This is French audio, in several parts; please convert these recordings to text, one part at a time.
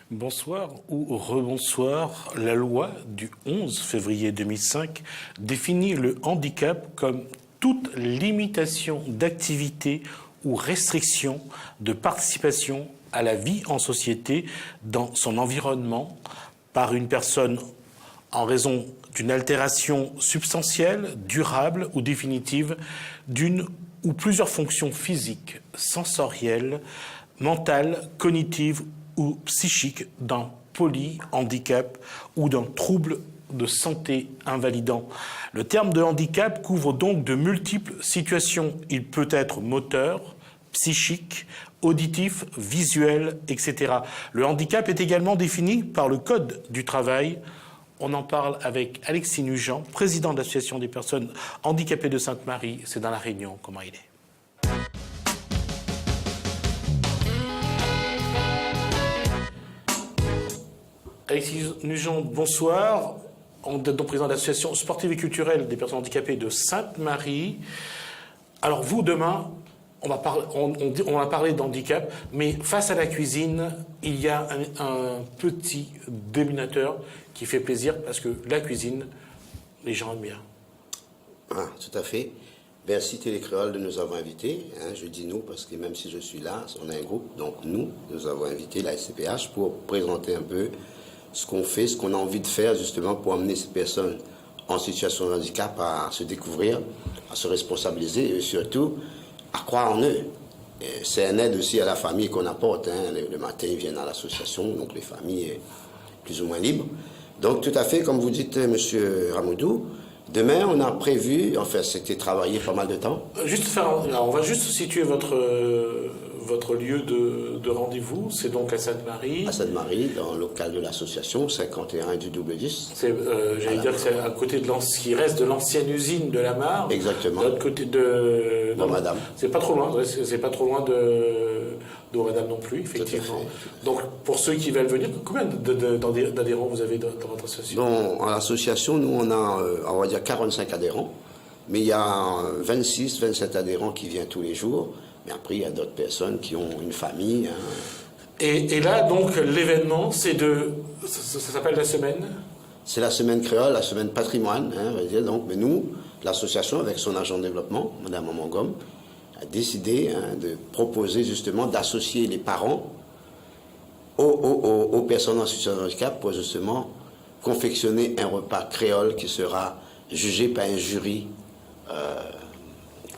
Bonsoir ou rebonsoir. La loi du 11 février 2005 définit le handicap comme toute limitation d'activité ou restriction de participation à la vie en société dans son environnement par une personne en raison d'une altération substantielle, durable ou définitive d'une ou plusieurs fonctions physiques, sensorielles, mentales, cognitives ou psychiques d'un polyhandicap ou d'un trouble de santé invalidant. Le terme de handicap couvre donc de multiples situations. Il peut être moteur, psychique, auditif, visuel, etc. Le handicap est également défini par le Code du travail. On en parle avec Alexis Nugent, président de l'Association des personnes handicapées de Sainte-Marie. C'est dans la Réunion. Comment il est? Alexis Nugent, bonsoir. On est donc président de l'Association sportive et culturelle des personnes handicapées de Sainte-Marie. Alors vous, demain, on va parler d'handicap, mais face à la cuisine, il y a un petit dénominateur qui fait plaisir parce que la cuisine, les gens aiment bien. Ah, tout à fait. Merci Télécréole de nous avoir invités. Je dis nous parce que même si je suis là, on a un groupe, donc nous avons invité la SCPH pour présenter un peu ce qu'on fait, ce qu'on a envie de faire justement pour amener ces personnes en situation de handicap à se découvrir, à se responsabiliser et surtout à croire en eux. C'est un aide aussi à la famille qu'on apporte. Le matin, ils viennent à l'association, donc les familles plus ou moins libres. Donc tout à fait, comme vous dites, Monsieur Ramoudou, demain on a prévu, enfin c'était travaillé pas mal de temps. On va juste situer votre lieu de rendez-vous, c'est donc à Sainte-Marie. À Sainte-Marie, dans le local de l'association, 51 du double 10. J'allais dire que c'est à côté de qui reste de l'ancienne usine de la Mare. Exactement. De l'autre côté de... Non, madame. C'est pas trop loin, c'est pas trop loin de madame non plus, effectivement. Donc, pour ceux qui veulent venir, combien d'adhérents vous avez dans votre association? Bon, en association, nous, on a, on va dire, 45 adhérents. Mais il y a 26, 27 adhérents qui viennent tous les jours. Mais après, il y a d'autres personnes qui ont une famille. Et là, donc, l'événement, ça s'appelle la semaine? C'est la semaine créole, la semaine patrimoine. On va dire. Donc, mais nous, l'association, avec son agent de développement, Mme Amangom, a décidé de proposer justement d'associer les parents aux personnes en situation de handicap pour justement confectionner un repas créole qui sera jugé par un jury.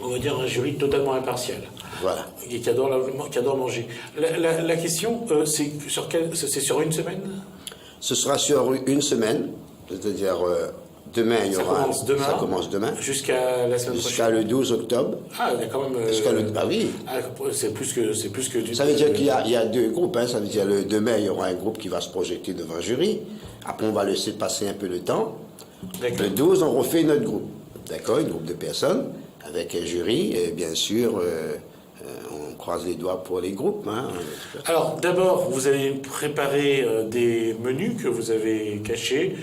On va dire un jury totalement impartial. Voilà. Et qui adore manger. La question, c'est sur une semaine? Ce sera sur une semaine, c'est-à-dire demain, il y aura. Ça commence demain. Jusqu'à la semaine prochaine. Jusqu'à le 12 octobre. Ah, il y a quand même. Ah oui. C'est plus que du. Ça veut dire qu'il y a deux groupes. Ça veut dire demain, il y aura un groupe qui va se projeter devant un jury. Après, on va laisser passer un peu le temps. Le 12, on refait notre groupe. D'accord, un groupe de personnes avec un jury. Et bien sûr, on croise les doigts pour les groupes. Alors, d'abord, vous avez préparé des menus que vous avez cachés,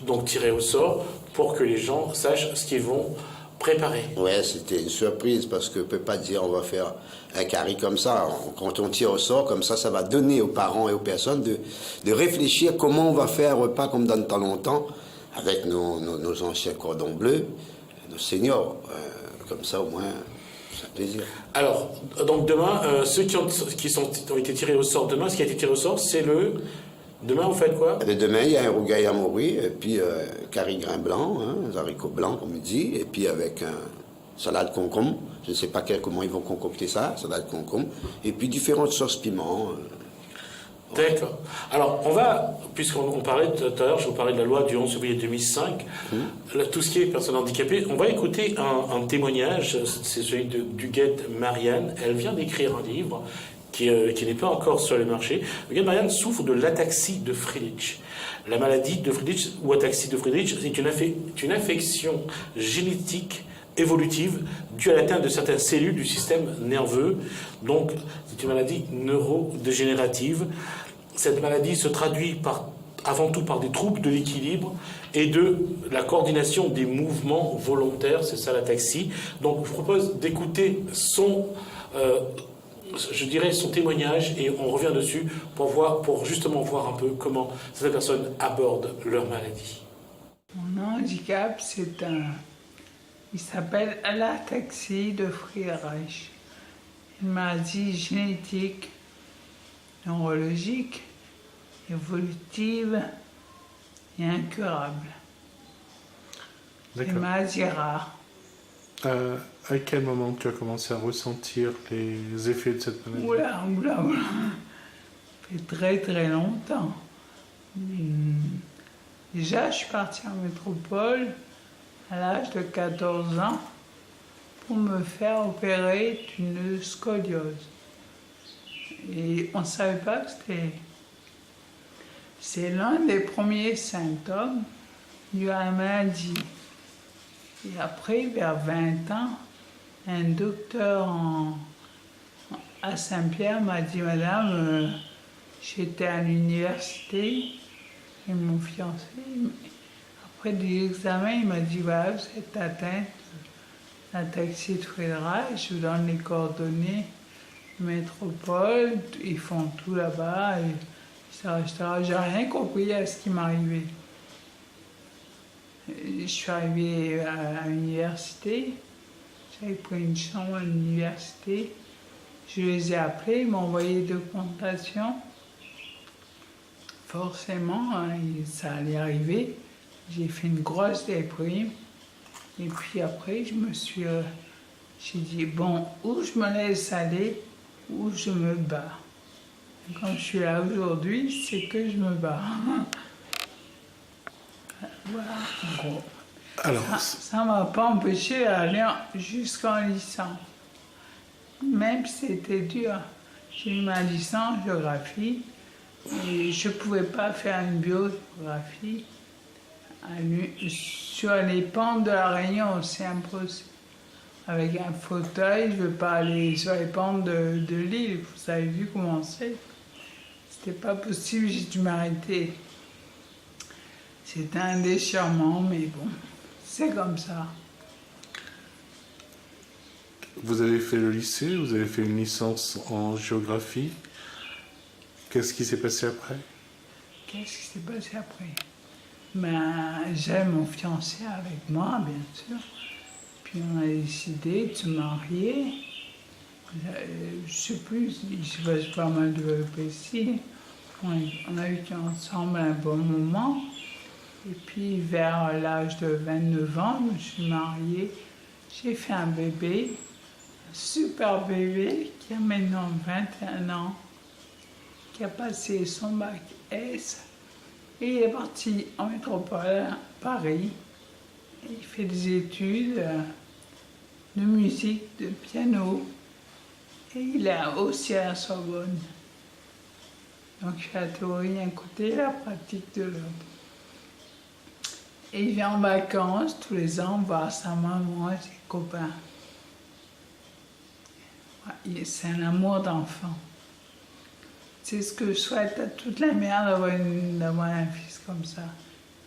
donc tirés au sort, pour que les gens sachent ce qu'ils vont préparer. Ouais, c'était une surprise parce qu'on ne peut pas dire on va faire un carré comme ça. Quand on tire au sort comme ça, ça va donner aux parents et aux personnes de réfléchir comment on va faire un repas comme dans le temps longtemps avec nos anciens cordons bleus, nos seniors. Comme ça, au moins, ça fait plaisir. Alors, donc demain, ceux qui ont été tirés au sort demain, ce qui a été tiré au sort, c'est le... Demain, vous faites quoi? Demain, il y a un rougail à mourir, et puis carré grain blanc, des haricots blancs, comme on dit, et puis avec un salade concombre. Je ne sais pas comment ils vont concocter ça, salade concombre, et puis différentes sauces piment. D'accord. Alors, puisqu'on parlait tout à l'heure, je vous parlais de la loi du 11 février 2005, là, tout ce qui est personnes handicapées, on va écouter un témoignage, c'est celui de Duguette Marianne. Elle vient d'écrire un livre qui n'est pas encore sur le marché. Duguette Marianne souffre de l'ataxie de Friedrich. La maladie de Friedrich, ou ataxie de Friedrich, c'est une affection génétique évolutive due à l'atteinte de certaines cellules du système nerveux. Donc, c'est une maladie neurodégénérative. Cette maladie se traduit avant tout par des troubles de l'équilibre et de la coordination des mouvements volontaires, c'est ça l'ataxie. Donc, je vous propose d'écouter je dirais, son témoignage et on revient dessus pour justement voir un peu comment ces personnes abordent leur maladie. Mon handicap, il s'appelle l'ataxie de Friedreich, une maladie génétique, neurologique, évolutive et incurable. C'est une maladie rare. À quel moment tu as commencé à ressentir les effets de cette maladie? Oula. Ça fait très très longtemps. Déjà, je suis partie en métropole à l'âge de 14 ans pour me faire opérer d'une scoliose. Et on ne savait pas que c'était... C'est l'un des premiers symptômes de la maladie. Et après, vers 20 ans, un docteur à Saint-Pierre m'a dit « Madame, j'étais à l'université, et mon fiancé, après des examens, il m'a dit « Voilà, vous êtes atteinte d'ataxie de Friedreich, je vous donne les coordonnées de métropole, ils font tout là-bas, etc. » J'ai rien compris à ce qui m'arrivait. Je suis arrivée à l'université, j'avais pris une chambre à l'université, je les ai appelés, ils m'ont envoyé 2 consultations. Forcément, ça allait arriver, j'ai fait une grosse déprime, et puis après, j'ai dit, bon, ou je me laisse aller, ou je me bats. Et quand je suis là aujourd'hui, c'est que je me bats. Voilà, en gros. Alors, Ça ne m'a pas empêché d'aller jusqu'en licence. Même si c'était dur. J'ai eu ma licence en géographie et je ne pouvais pas faire une biogéographie sur les pentes de la Réunion, c'est impossible. Avec un fauteuil, je ne veux pas aller sur les pentes de l'île. Vous avez vu comment c'est. C'était pas possible, j'ai dû m'arrêter. C'était un déchirement, mais bon, c'est comme ça. vous avez fait le lycée, vous avez fait une licence en géographie. Qu'est-ce qui s'est passé après? Qu'est-ce qui s'est passé après? J'avais mon fiancé avec moi, bien sûr. Puis on a décidé de se marier. Je ne sais plus, il s'est passé pas mal de péripéties. On a vécu ensemble un bon moment. Et puis vers l'âge de 29 ans, je me suis mariée. J'ai fait un bébé, un super bébé qui a maintenant 21 ans, qui a passé son bac S. Et il est parti en métropole, à Paris. Et il fait des études de musique, de piano. Et il est aussi à la Sorbonne. Donc je fais la théorie d'un côté et la pratique de l'autre. Et il vient en vacances tous les ans voir sa maman et ses copains. C'est un amour d'enfant. C'est ce que je souhaite à toute la mère d'avoir un fils comme ça.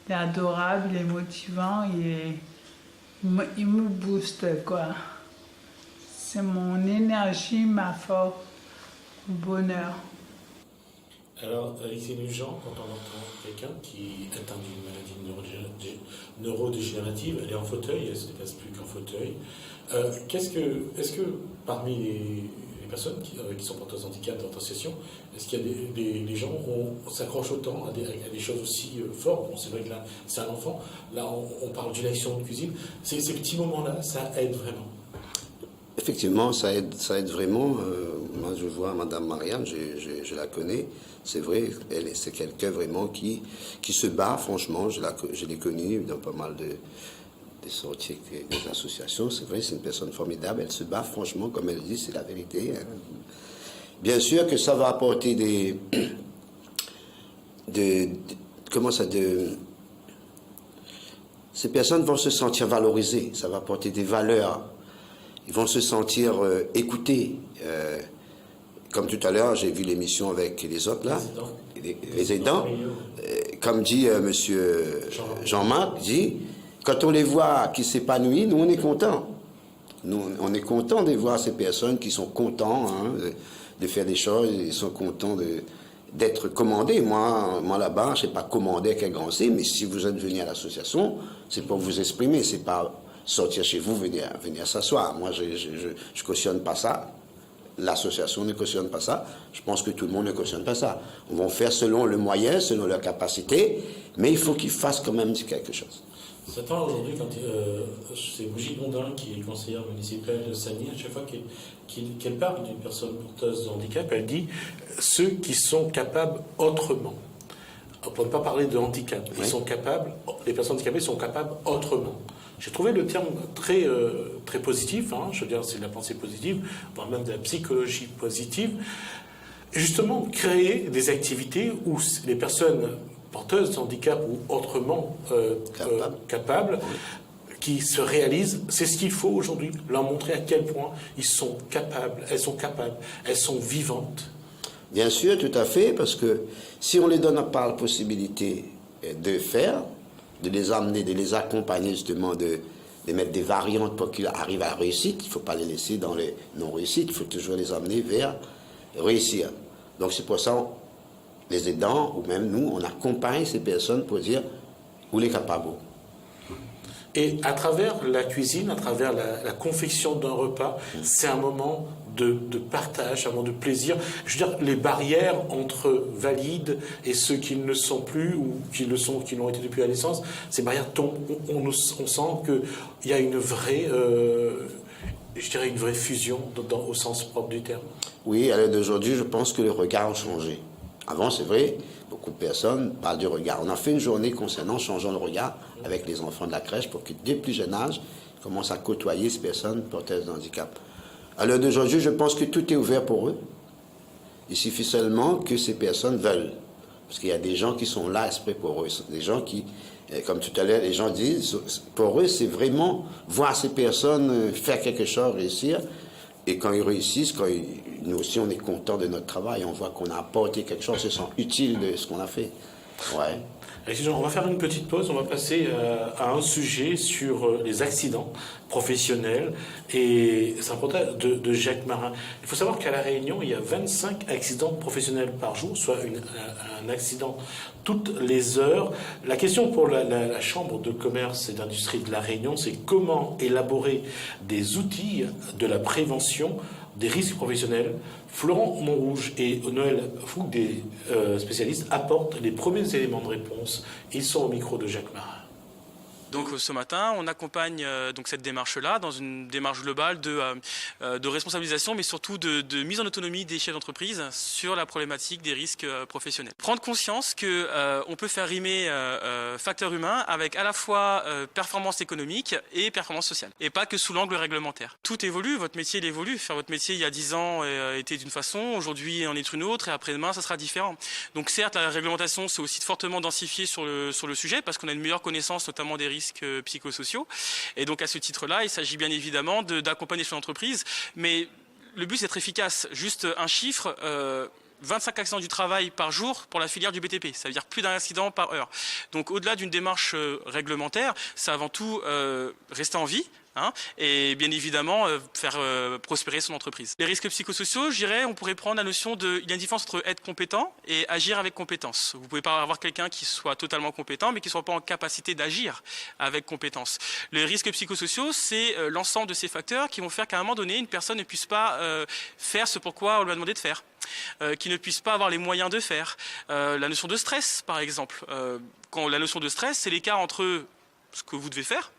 Il est adorable, il est motivant, il me booste, quoi. C'est mon énergie, ma force, mon bonheur. Alors, Alexis Nugent, quand on entend quelqu'un qui est atteint d'une maladie neurodégénérative, elle est en fauteuil, elle ne se déplace plus qu'en fauteuil. Est-ce que parmi les personnes qui sont porteuses de handicap dans votre association, est-ce qu'il y a des gens où on s'accroche autant à des choses aussi fortes? Bon, c'est vrai que là, c'est un enfant. Là, on parle d'une action de cuisine. Ces petits moments-là, ça aide vraiment. Effectivement, ça aide vraiment. Moi, je vois Madame Marianne, je la connais. C'est vrai, c'est quelqu'un vraiment qui se bat, franchement. Je l'ai connue dans pas mal de sorties avec des associations. C'est vrai, c'est une personne formidable. Elle se bat, franchement, comme elle dit, c'est la vérité. Hein. Bien sûr que ça va apporter ces personnes vont se sentir valorisées. Ça va apporter des valeurs. Ils vont se sentir écoutés. Comme tout à l'heure, j'ai vu l'émission avec les autres, là, les aidants. Comme dit monsieur Jean-Marc, dit, quand on les voit qui s'épanouissent, nous, on est contents. Nous, on est content de voir ces personnes qui sont contents de faire des choses, ils sont contents d'être commandés. Moi là-bas, je ne sais pas commander avec un grand C, mais si vous êtes venu à l'association, c'est pour vous exprimer, c'est pas sortir chez vous, venir s'asseoir. Moi, je cautionne pas ça. L'association ne cautionne pas ça. Je pense que tout le monde ne cautionne pas ça. On va faire selon le moyen, selon leur capacité, mais il faut qu'ils fassent quand même quelque chose. Certains aujourd'hui, quand c'est Brigitte Bondin, qui est conseillère municipale de Sagny, à chaque fois qu'elle parle d'une personne porteuse de handicap, elle dit ceux qui sont capables autrement. Pour ne pas parler de handicap, ils sont capables, les personnes handicapées sont capables autrement. J'ai trouvé le terme très, très positif, je veux dire, c'est de la pensée positive, voire même de la psychologie positive. Et justement, créer des activités où les personnes porteuses de handicap ou autrement capables, qui se réalisent, c'est ce qu'il faut aujourd'hui, leur montrer à quel point ils sont capables, elles sont vivantes. Bien sûr, tout à fait, parce que si on les donne pas la possibilité de faire, de les amener, de les accompagner justement, de mettre des variantes pour qu'ils arrivent à la réussite, il ne faut pas les laisser dans les non-réussites, il faut toujours les amener vers réussir. Donc c'est pour ça, les aidants, ou même nous, on accompagne ces personnes pour dire où les capables. Et à travers la cuisine, à travers la confection d'un repas, c'est un moment de partage, un moment de plaisir. Je veux dire, les barrières entre valides et ceux qui ne le sont plus ou qui l'ont été depuis la naissance, ces barrières tombent. On sent qu'il y a une vraie, je dirais, une vraie fusion au sens propre du terme. Oui, à l'heure d'aujourd'hui, je pense que le regard a changé. Avant, c'est vrai, beaucoup de personnes parlent du regard. On a fait une journée concernant changeant le regard avec les enfants de la crèche pour que dès le plus jeune âge, ils commencent à côtoyer ces personnes porteuses de handicap. À l'heure d'aujourd'hui, je pense que tout est ouvert pour eux. Il suffit seulement que ces personnes veulent. Parce qu'il y a des gens qui sont là, exprès pour eux. Des gens qui, comme tout à l'heure, les gens disent, pour eux, c'est vraiment voir ces personnes faire quelque chose, réussir. Et quand ils réussissent, nous aussi, on est content de notre travail. On voit qu'on a apporté quelque chose, se sent utile de ce qu'on a fait. Ouais. On va faire une petite pause, on va passer à un sujet sur les accidents professionnels et c'est un reportage de Jacques Marin. Il faut savoir qu'à La Réunion, il y a 25 accidents professionnels par jour, soit un accident toutes les heures. La question pour la Chambre de commerce et d'industrie de La Réunion, c'est comment élaborer des outils de la prévention des risques professionnels. Florent Montrouge et Noël Fouque, des spécialistes, apportent les premiers éléments de réponse. Ils sont au micro de Jacques Marin. Donc ce matin, on accompagne donc cette démarche-là dans une démarche globale de responsabilisation, mais surtout de mise en autonomie des chefs d'entreprise sur la problématique des risques professionnels. Prendre conscience que on peut faire rimer facteur humain avec à la fois performance économique et performance sociale, et pas que sous l'angle réglementaire. Tout évolue, votre métier il évolue. Faire votre métier il y a 10 ans était d'une façon, aujourd'hui en est une autre, et après-demain ça sera différent. Donc certes, la réglementation c'est aussi fortement densifié sur le sujet parce qu'on a une meilleure connaissance notamment des risques psychosociaux. Et donc à ce titre-là, il s'agit bien évidemment d'accompagner son entreprise, mais le but c'est d'être efficace. Juste un chiffre, 25 accidents du travail par jour pour la filière du BTP, ça veut dire plus d'un accident par heure. Donc au-delà d'une démarche réglementaire, c'est avant tout rester en vie, et bien évidemment faire prospérer son entreprise. Les risques psychosociaux, je dirais, on pourrait prendre la notion de... Il y a une différence entre être compétent et agir avec compétence. Vous ne pouvez pas avoir quelqu'un qui soit totalement compétent, mais qui ne soit pas en capacité d'agir avec compétence. Les risques psychosociaux, c'est l'ensemble de ces facteurs qui vont faire qu'à un moment donné, une personne ne puisse pas faire ce pourquoi on lui a demandé de faire. Qui ne puisse pas avoir les moyens de faire. La notion de stress, par exemple. Quand la notion de stress, c'est l'écart entre ce que vous devez faire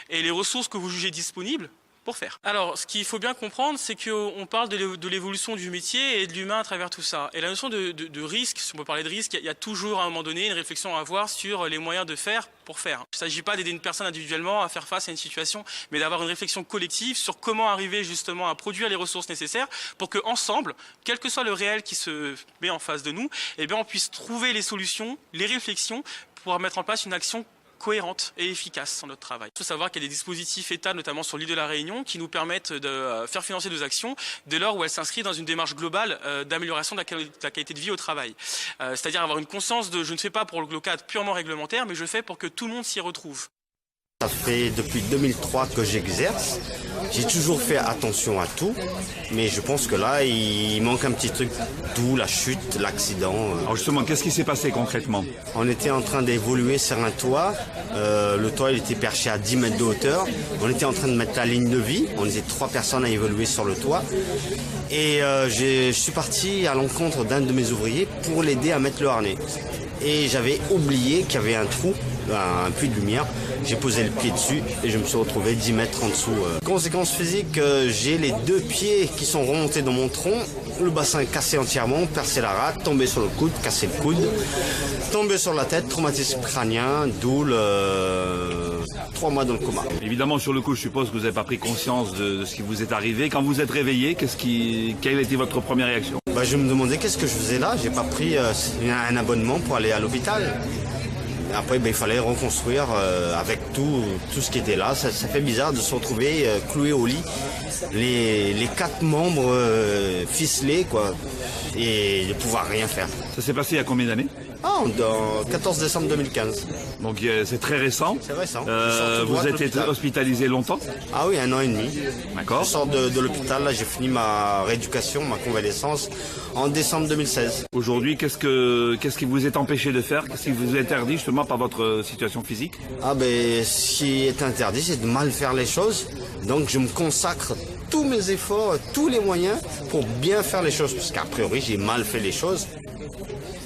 et les ressources que vous jugez disponibles pour faire. Alors, ce qu'il faut bien comprendre, c'est qu'on parle de l'évolution du métier et de l'humain à travers tout ça. Et la notion de risque, si on peut parler de risque, il y a toujours à un moment donné une réflexion à avoir sur les moyens de faire pour faire. Il ne s'agit pas d'aider une personne individuellement à faire face à une situation, mais d'avoir une réflexion collective sur comment arriver justement à produire les ressources nécessaires pour qu'ensemble, quel que soit le réel qui se met en face de nous, eh bien, on puisse trouver les solutions, les réflexions pour pouvoir mettre en place une action cohérente et efficace dans notre travail. Il faut savoir qu'il y a des dispositifs État, notamment sur l'île de la Réunion, qui nous permettent de faire financer nos actions dès lors où elles s'inscrivent dans une démarche globale d'amélioration de la qualité de vie au travail. C'est-à-dire avoir une conscience de je ne fais pas pour le cadre purement réglementaire, mais je fais pour que tout le monde s'y retrouve. Ça fait depuis 2003 que j'exerce. J'ai toujours fait attention à tout, mais je pense que là, il manque un petit truc, d'où la chute, l'accident. Alors justement, qu'est-ce qui s'est passé concrètement? On était en train d'évoluer sur un toit. Le toit, il était perché à 10 mètres de hauteur. On était en train de mettre la ligne de vie. On était 3 personnes à évoluer sur le toit. Et je suis parti à l'encontre d'un de mes ouvriers pour l'aider à mettre le harnais. Et j'avais oublié qu'il y avait un trou, un puits de lumière. J'ai posé le pied dessus et je me suis retrouvé 10 mètres en dessous. Conséquence physique, j'ai les 2 pieds qui sont remontés dans mon tronc, le bassin cassé entièrement, percé la rate, tombé sur le coude, cassé le coude, tombé sur la tête, traumatisme crânien, d'où 3 mois dans le coma. Évidemment, sur le coup, je suppose que vous n'avez pas pris conscience de ce qui vous est arrivé. Quand vous êtes réveillé, quelle était votre première réaction? Je me demandais qu'est-ce que je faisais là. J'ai pas pris un abonnement pour aller à l'hôpital. Après, il fallait reconstruire avec tout ce qui était là. Ça fait bizarre de se retrouver cloué au lit, les 4 membres ficelés, quoi, et de pouvoir rien faire. Ça s'est passé il y a combien d'années? En 14 décembre 2015. Donc c'est très récent. C'est récent. Vous êtes été hospitalisé longtemps? Ah oui, 1 an et demi. D'accord. Je sors de l'hôpital, là j'ai fini ma rééducation, ma convalescence en décembre 2016. Aujourd'hui, qu'est-ce qui vous est empêché de faire? Qu'est-ce qui vous est interdit justement par votre situation physique? Ce qui est interdit, c'est de mal faire les choses. Donc je me consacre tous mes efforts, tous les moyens pour bien faire les choses. Parce qu'a priori, j'ai mal fait les choses.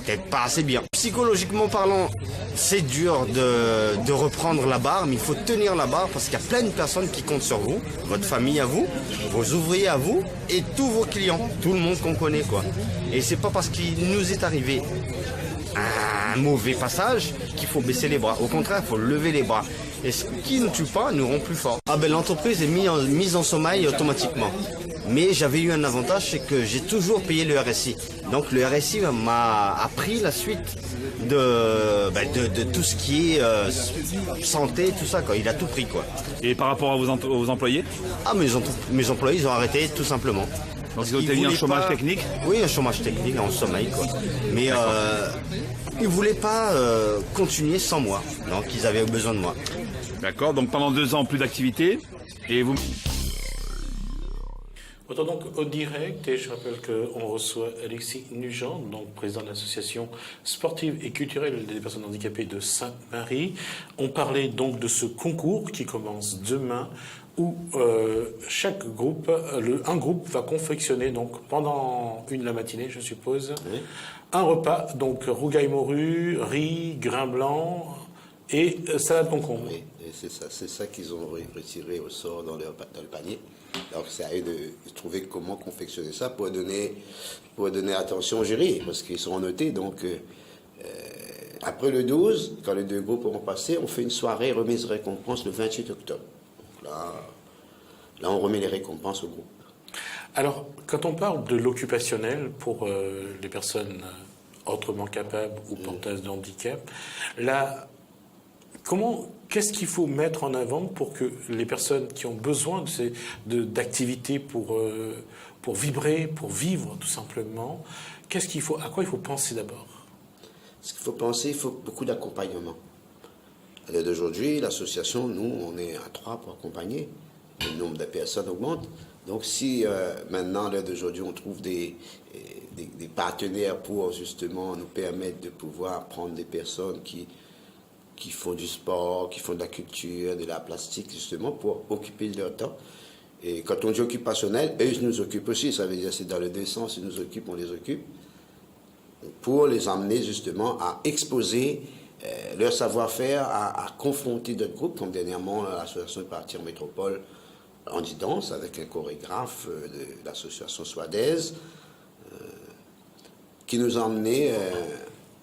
Peut-être pas assez bien. Psychologiquement parlant, c'est dur de reprendre la barre, mais il faut tenir la barre parce qu'il y a plein de personnes qui comptent sur vous, votre famille à vous, vos ouvriers à vous et tous vos clients, tout le monde qu'on connaît, quoi. Et c'est pas parce qu'il nous est arrivé un mauvais passage qu'il faut baisser les bras. Au contraire, il faut lever les bras. Et ce qui ne tue pas nous rend plus forts. L'entreprise est mise en sommeil automatiquement. Mais j'avais eu un avantage, c'est que j'ai toujours payé le RSI. Donc le RSI m'a appris la suite de tout ce qui est santé, tout ça, quoi. Il a tout pris, quoi. Et par rapport à vos employés? Mes employés, ils ont arrêté tout simplement. Donc ils ont été mis en chômage technique? Oui, un chômage technique, en sommeil, quoi. Mais ils ne voulaient pas continuer sans moi. Donc ils avaient besoin de moi. D'accord, donc pendant 2 ans, plus d'activité. Et vous... Autant donc au direct, et je rappelle qu'on reçoit Alexis Nugent, donc président de l'association sportive et culturelle des personnes handicapées de Saint-Marie. On parlait donc de ce concours qui commence demain, où chaque groupe, un groupe va confectionner donc pendant la matinée, je suppose, oui, un repas, donc rougail morue, riz, grain blanc et salade concombre. Oui, c'est ça qu'ils ont retiré au sort dans le panier. Donc c'est à eux de trouver comment confectionner ça pour donner attention au jury, parce qu'ils seront notés. Donc après le 12, quand les 2 groupes auront passé, on fait une soirée remise récompense le 28 octobre. Là, on remet les récompenses au groupe. Alors, quand on parle de l'occupationnel pour les personnes autrement capables ou porteuses de handicap, là, qu'est-ce qu'il faut mettre en avant pour que les personnes qui ont besoin d'activités pour vibrer, pour vivre tout simplement, à quoi il faut penser d'abord? Ce qu'il faut penser, il faut beaucoup d'accompagnement. À l'heure d'aujourd'hui, l'association, nous, on est à 3 pour accompagner. Le nombre de personnes augmente. Donc si maintenant, à l'heure d'aujourd'hui, on trouve des partenaires pour justement nous permettre de pouvoir prendre des personnes qui font du sport, qui font de la culture, de la plastique, justement, pour occuper leur temps. Et quand on dit occupationnel, eux, ils nous occupent aussi. Ça veut dire c'est dans les 2 sens, ils nous occupent, on les occupe. Pour les emmener justement à exposer leur savoir-faire, à confronter d'autres groupes, comme dernièrement l'association est partie en métropole en danse avec un chorégraphe de l'association Soidaise qui nous a emmenés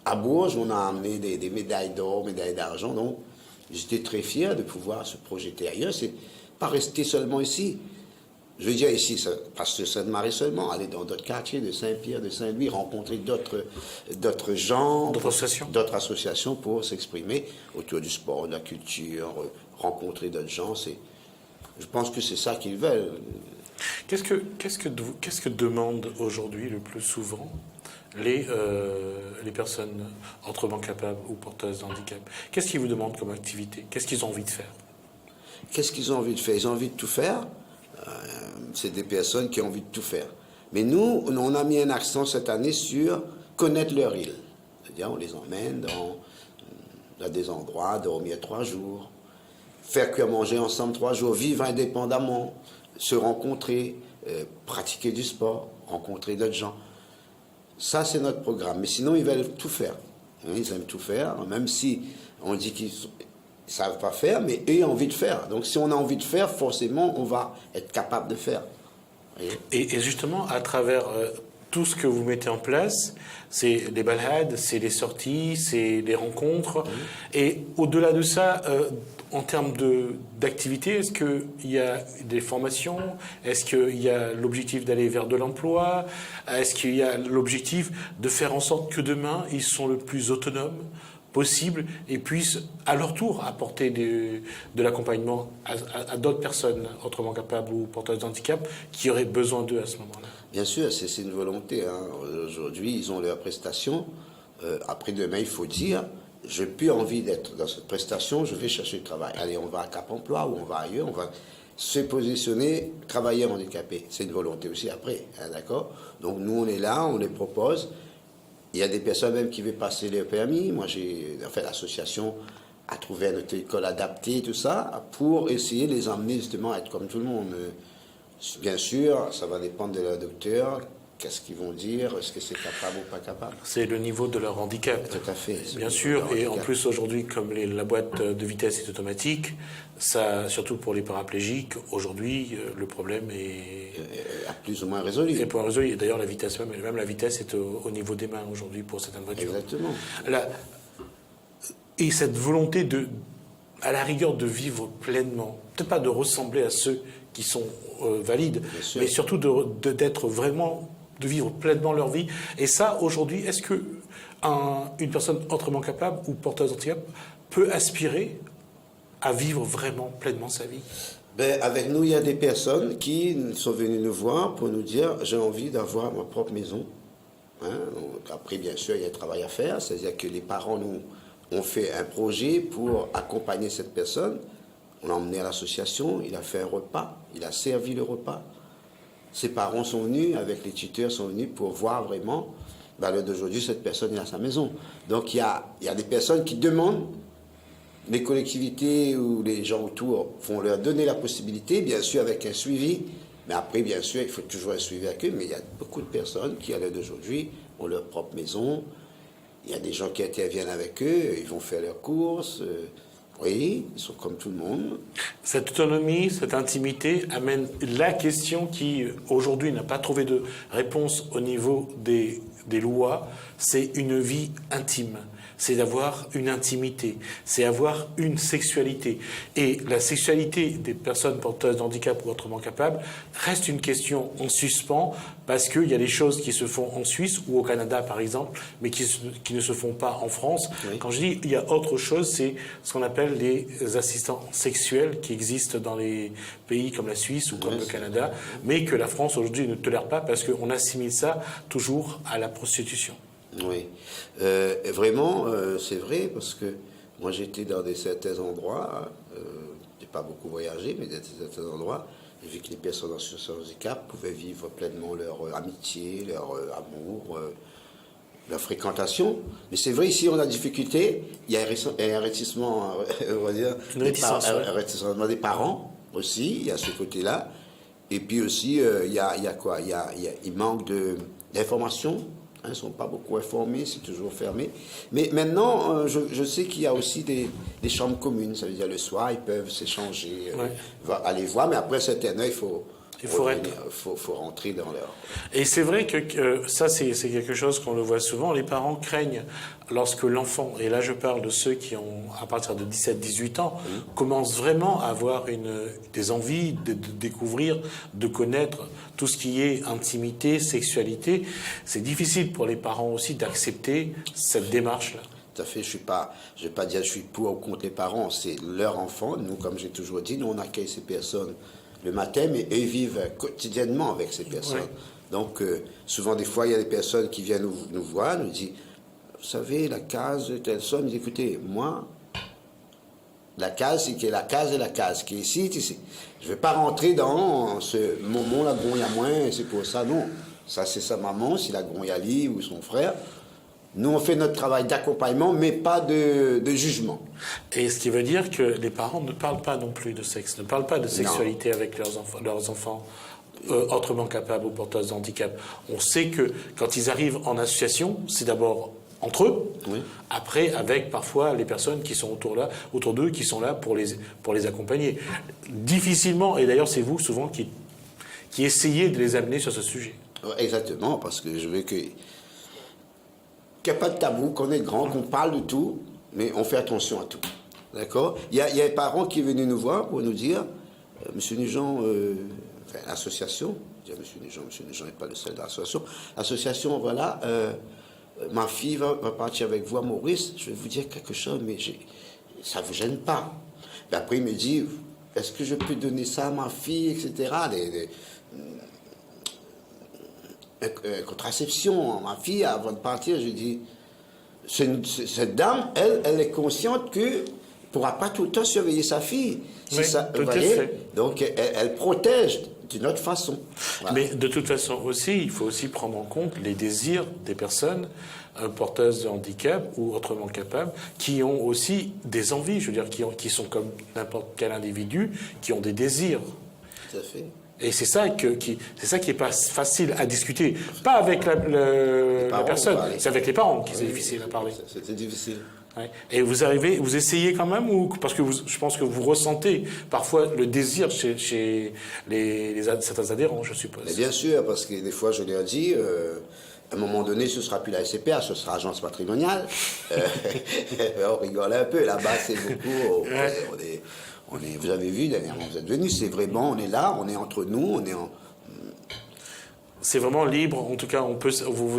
à Bourges. On a amené des médailles d'or, médailles d'argent. Donc j'étais très fier de pouvoir se projeter ailleurs. C'est pas rester seulement ici. Je veux dire ici, parce que Sainte-Marie seulement, aller dans d'autres quartiers de Saint-Pierre, de Saint-Louis, rencontrer d'autres gens, d'autres associations pour s'exprimer autour du sport, de la culture, rencontrer d'autres gens. Je pense que c'est ça qu'ils veulent. Qu'est-ce que demandent aujourd'hui le plus souvent les personnes autrement capables ou porteuses de handicap? Qu'est-ce qu'ils vous demandent comme activité? Qu'est-ce qu'ils ont envie de faire? Qu'est-ce qu'ils ont envie de faire? Ils ont envie de tout faire. C'est des personnes qui ont envie de tout faire. Mais nous, on a mis un accent cette année sur connaître leur île. C'est-à-dire, on les emmène dans des endroits, dormir 3 jours, faire cuire manger ensemble 3 jours, vivre indépendamment, se rencontrer, pratiquer du sport, rencontrer d'autres gens. Ça, c'est notre programme. Mais sinon, ils veulent tout faire. Ils aiment tout faire, même si on dit qu'ils ne savent pas faire, mais eux ont envie de faire. Donc, si on a envie de faire, forcément, on va être capable de faire. Et justement, à travers tout ce que vous mettez en place, c'est les balades, c'est les sorties, c'est les rencontres. Et au-delà de ça, en termes d'activité, est-ce qu'il y a des formations? Est-ce qu'il y a l'objectif d'aller vers de l'emploi? Est-ce qu'il y a l'objectif de faire en sorte que demain, ils sont le plus autonomes possible et puissent à leur tour apporter de l'accompagnement à d'autres personnes autrement capables ou porteuses d'handicap qui auraient besoin d'eux à ce moment-là? Bien sûr, c'est une volonté. Hein. Aujourd'hui, ils ont leurs prestations. Après demain, il faut dire, j'ai plus envie d'être dans cette prestation, je vais chercher du travail. Allez, on va à Cap Emploi ou on va ailleurs, on va se positionner, travailleurs handicapés. C'est une volonté aussi après, hein, d'accord? Donc nous, on est là, on les propose. Il y a des personnes même qui veulent passer leur permis. Moi, l'association a trouvé une école adaptée, tout ça, pour essayer de les emmener justement à être comme tout le monde. Bien sûr, ça va dépendre de leur docteur. Qu'est-ce qu'ils vont dire? Est-ce que c'est capable ou pas capable? C'est le niveau de leur handicap. Tout à fait. Bien sûr, et en plus aujourd'hui, comme la boîte de vitesse est automatique, ça, surtout pour les paraplégiques, aujourd'hui, le problème est plus ou moins résolu. Et pour résolu. D'ailleurs, la vitesse même la vitesse est au niveau des mains aujourd'hui pour certaines voitures. Exactement. Et cette volonté à la rigueur, de vivre pleinement, peut-être pas de ressembler à ceux qui sont valides, mais surtout d'être vraiment, de vivre pleinement leur vie. Et ça, aujourd'hui, est-ce que une personne autrement capable ou porteuse d'handicap peut aspirer à vivre vraiment pleinement sa vie? Avec nous, il y a des personnes qui sont venues nous voir pour nous dire « j'ai envie d'avoir ma propre maison ». Hein? Donc, après, bien sûr, il y a un travail à faire, c'est-à-dire que les parents nous ont fait un projet pour accompagner cette personne. On l'a emmené à l'association, il a fait un repas, il a servi le repas. Ses parents sont venus, avec les tuteurs, sont venus pour voir vraiment, l'heure d'aujourd'hui, cette personne est à sa maison. Donc il y a des personnes qui demandent, les collectivités ou les gens autour vont leur donner la possibilité, bien sûr avec un suivi, mais après, bien sûr, il faut toujours un suivi avec eux, mais il y a beaucoup de personnes qui, à l'heure d'aujourd'hui, ont leur propre maison. Il y a des gens qui interviennent avec eux, ils vont faire leurs courses. Oui, ils sont comme tout le monde. Cette autonomie, cette intimité amène la question qui, aujourd'hui, n'a pas trouvé de réponse au niveau des lois, c'est une vie intime. C'est d'avoir une intimité, c'est avoir une sexualité. Et la sexualité des personnes porteuses d'handicap ou autrement capables reste une question en suspens parce qu'il y a des choses qui se font en Suisse ou au Canada, par exemple, mais qui ne se font pas en France. Oui. Quand je dis il y a autre chose, c'est ce qu'on appelle les assistants sexuels qui existent dans les pays comme la Suisse ou comme le Canada, mais que la France aujourd'hui ne tolère pas parce qu'on assimile ça toujours à la prostitution. Oui, vraiment, c'est vrai, parce que moi j'étais dans certains endroits, j'ai pas beaucoup voyagé, mais dans certains endroits, j'ai vu que les personnes en situation de handicap pouvaient vivre pleinement leur amitié, leur amour, leur fréquentation. Mais c'est vrai, ici on a difficulté, il y a un réticement, on va dire, un réticement des parents aussi, il y a ce côté-là, et puis aussi il y a quoi, il manque d'informations. Ils ne sont pas beaucoup informés, c'est toujours fermé. Mais maintenant, je sais qu'il y a aussi des chambres communes. Ça veut dire le soir, ils peuvent s'échanger, aller voir. Mais après certaines heures, il faut rentrer dans leur... Et c'est vrai que ça, c'est quelque chose qu'on le voit souvent. Les parents craignent lorsque l'enfant, et là je parle de ceux qui ont, à partir de 17-18 ans, commencent vraiment à avoir des envies de découvrir, de connaître tout ce qui est intimité, sexualité. C'est difficile pour les parents aussi d'accepter cette démarche-là. Tout à fait, je vais pas dire je suis pour ou contre les parents, c'est leur enfant. Nous, comme j'ai toujours dit, nous on accueille ces personnes le matin, mais eux vivent quotidiennement avec ces personnes. Ouais. Donc, souvent, des fois, il y a des personnes qui viennent nous voir, nous disent, vous savez, la case, telle somme, ils disent, écoutez, moi, La case, c'est que la case est la case. Qui est ici, est ici. Je ne vais pas rentrer dans ce moment, la gronde, il y a moins, c'est pour ça, non. Ça, c'est sa maman, c'est la gronde, Ali ou son frère. Nous, on fait notre travail d'accompagnement, mais pas de jugement. Et ce qui veut dire que les parents ne parlent pas non plus de sexe, ne parlent pas de sexualité avec leurs enfants autrement capables ou porteurs de handicap. On sait que quand ils arrivent en association, c'est d'abord entre eux, oui. Après avec parfois les personnes qui sont autour d'eux, qui sont là pour les accompagner. Difficilement, et d'ailleurs c'est vous souvent qui essayez de les amener sur ce sujet. Exactement, parce que je veux qu'il n'y a pas de tabou, qu'on est grand, qu'on parle de tout, mais on fait attention à tout. D'accord ? Il y a des parents qui venaient nous voir pour nous dire, Monsieur Nugent, l'association, je dis Monsieur Nugent n'est pas le seul de l'association, l'association, voilà, ma fille va partir avec vous à Maurice, je vais vous dire quelque chose, mais ça ne vous gêne pas. Et après, il me dit, est-ce que je peux donner ça à ma fille, etc. Contraception, ma fille, avant de partir, je dis, cette dame, elle est consciente que ne pourra pas tout le temps surveiller sa fille. Oui, ça, tout à fait. Donc, elle protège d'une autre façon. Voilà. Mais de toute façon aussi, il faut aussi prendre en compte les désirs des personnes porteuses de handicap ou autrement capables, qui ont aussi des envies, je veux dire, qui sont comme n'importe quel individu, qui ont des désirs. Tout à fait. Et c'est ça qui est pas facile à discuter. Pas avec la personne, c'est avec les parents qui c'est difficile à parler. C'est difficile. Ouais. Et vous essayez quand même, ou parce que je pense que vous ressentez parfois le désir chez certains adhérents, je suppose. Mais bien sûr, parce que des fois je leur dis, à un moment donné, ce sera plus la SCPH, ce sera Agence Patrimoniale. On rigole un peu, là-bas c'est beaucoup. Vous avez vu, dernièrement, vous êtes venus, c'est vraiment, on est là, on est entre nous, on est en... C'est vraiment libre, en tout cas, vous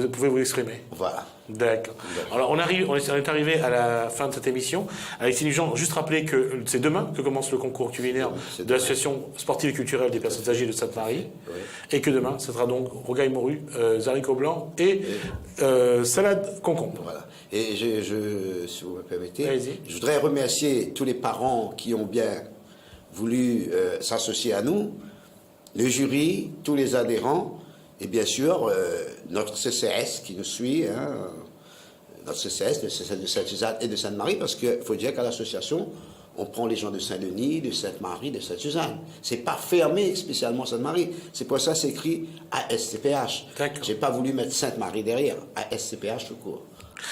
pouvez vous exprimer. Voilà. D'accord. Alors, on est arrivé à la fin de cette émission. Alexis Nugent, juste rappeler que c'est demain que commence le concours culinaire de l'association sportive et culturelle des personnes âgées de Sainte-Marie. Oui. Et que demain, ce sera donc rogaille morue, haricots blancs et salade concombre. Voilà. Et si vous me permettez, je voudrais remercier tous les parents qui ont bien voulu s'associer à nous, le jury, tous les adhérents, et bien sûr, notre CCS qui nous suit, notre CCS, le CCS de Sainte-Suzanne et de Sainte-Marie, parce qu'il faut dire qu'à l'association, on prend les gens de Saint-Denis, de Sainte-Marie, de Sainte-Suzanne. C'est pas fermé spécialement Sainte-Marie. C'est pour ça que c'est écrit ASCPH. J'ai pas voulu mettre Sainte-Marie derrière, ASCPH tout court.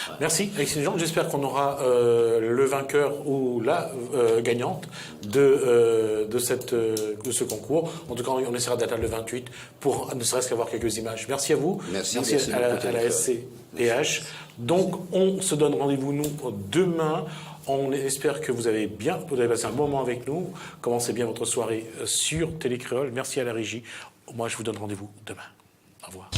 Voilà. Merci Alexis Nugent. J'espère qu'on aura le vainqueur ou la gagnante de ce concours. En tout cas, on essaiera d'atteindre le 28 pour ne serait-ce qu'avoir quelques images. Merci à vous. Merci à la SCPH. Donc, on se donne rendez-vous, nous, demain. On espère que vous avez passé un bon moment avec nous. Commencez bien votre soirée sur Télécréole. Merci à la régie. Moi, je vous donne rendez-vous demain. Au revoir.